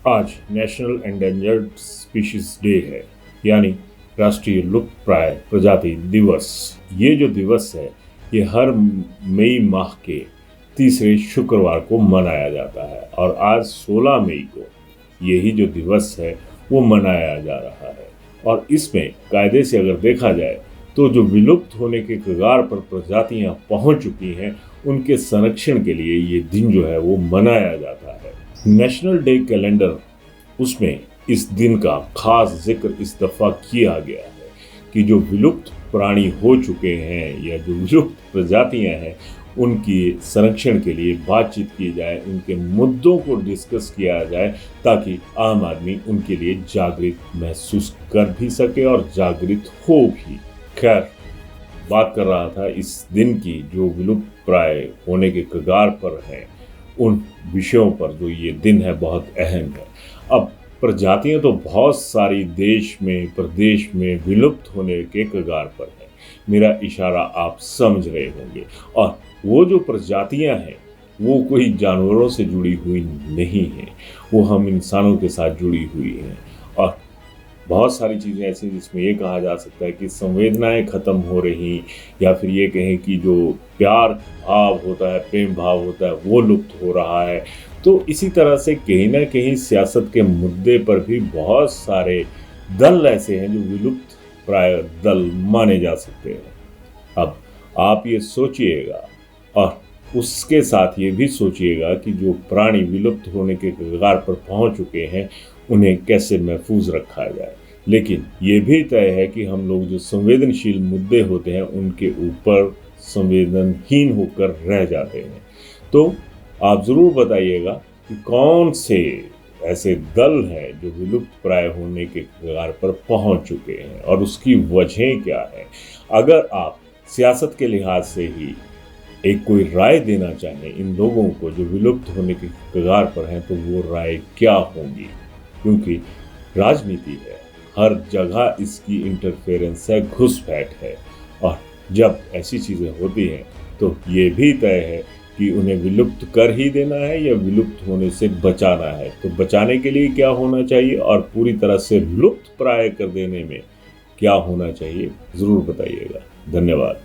आज national endangered species day है, यानी राष्ट्रीय लुप्तप्राय प्रजाति दिवस। ये जो दिवस है ये हर मई माह के तीसरे शुक्रवार को मनाया जाता है और आज 16 मई को यही जो दिवस है वो मनाया जा रहा है। और इसमें कायदे से अगर देखा जाए तो जो विलुप्त होने के कगार पर प्रजातियां पहुंच चुकी हैं उनके संरक्षण के लिए ये दिन जो है वो मनाया जाता है। नेशनल डे कैलेंडर उसमें इस दिन का खास जिक्र इस दफ़ा किया गया है कि जो विलुप्त प्राणी हो चुके हैं या जो विलुप्त प्रजातियां हैं उनकी संरक्षण के लिए बातचीत की जाए, उनके मुद्दों को डिस्कस किया जाए ताकि आम आदमी उनके लिए जागृत महसूस कर भी सके और जागृत हो भी। खैर, बात कर रहा था इस दिन की जो विलुप्त प्राय होने के कगार पर है उन विषयों पर जो ये दिन है बहुत अहम है। अब प्रजातियां तो बहुत सारी देश में प्रदेश में विलुप्त होने के कगार पर है, मेरा इशारा आप समझ रहे होंगे। और वो जो प्रजातियां हैं वो कोई जानवरों से जुड़ी हुई नहीं है, वो हम इंसानों के साथ जुड़ी हुई हैं। और बहुत सारी चीज़ें ऐसी जिसमें ये कहा जा सकता है कि संवेदनाएं ख़त्म हो रही, या फिर ये कहें कि जो प्यार भाव होता है, प्रेम भाव होता है, वो लुप्त हो रहा है। तो इसी तरह से कहीं ना कहीं सियासत के मुद्दे पर भी बहुत सारे दल ऐसे हैं जो विलुप्त प्राय दल माने जा सकते हैं। अब आप ये सोचिएगा और उसके साथ ये भी सोचिएगा कि जो प्राणी विलुप्त होने के कगार पर पहुंच चुके हैं उन्हें कैसे महफूज रखा जाए। लेकिन ये भी तय है कि हम लोग जो संवेदनशील मुद्दे होते हैं उनके ऊपर संवेदनहीन होकर रह जाते हैं। तो आप ज़रूर बताइएगा कि कौन से ऐसे दल हैं जो विलुप्त प्राय होने के कगार पर पहुंच चुके हैं और उसकी वजह क्या है। अगर आप सियासत के लिहाज से ही एक कोई राय देना चाहें इन लोगों को जो विलुप्त होने के कगार पर हैं तो वो राय क्या होंगी, क्योंकि राजनीति है, हर जगह इसकी इंटरफेरेंस है, घुसपैठ है। और जब ऐसी चीज़ें होती हैं तो ये भी तय है कि उन्हें विलुप्त कर ही देना है या विलुप्त होने से बचाना है। तो बचाने के लिए क्या होना चाहिए और पूरी तरह से लुप्त प्राय कर देने में क्या होना चाहिए, ज़रूर बताइएगा। धन्यवाद।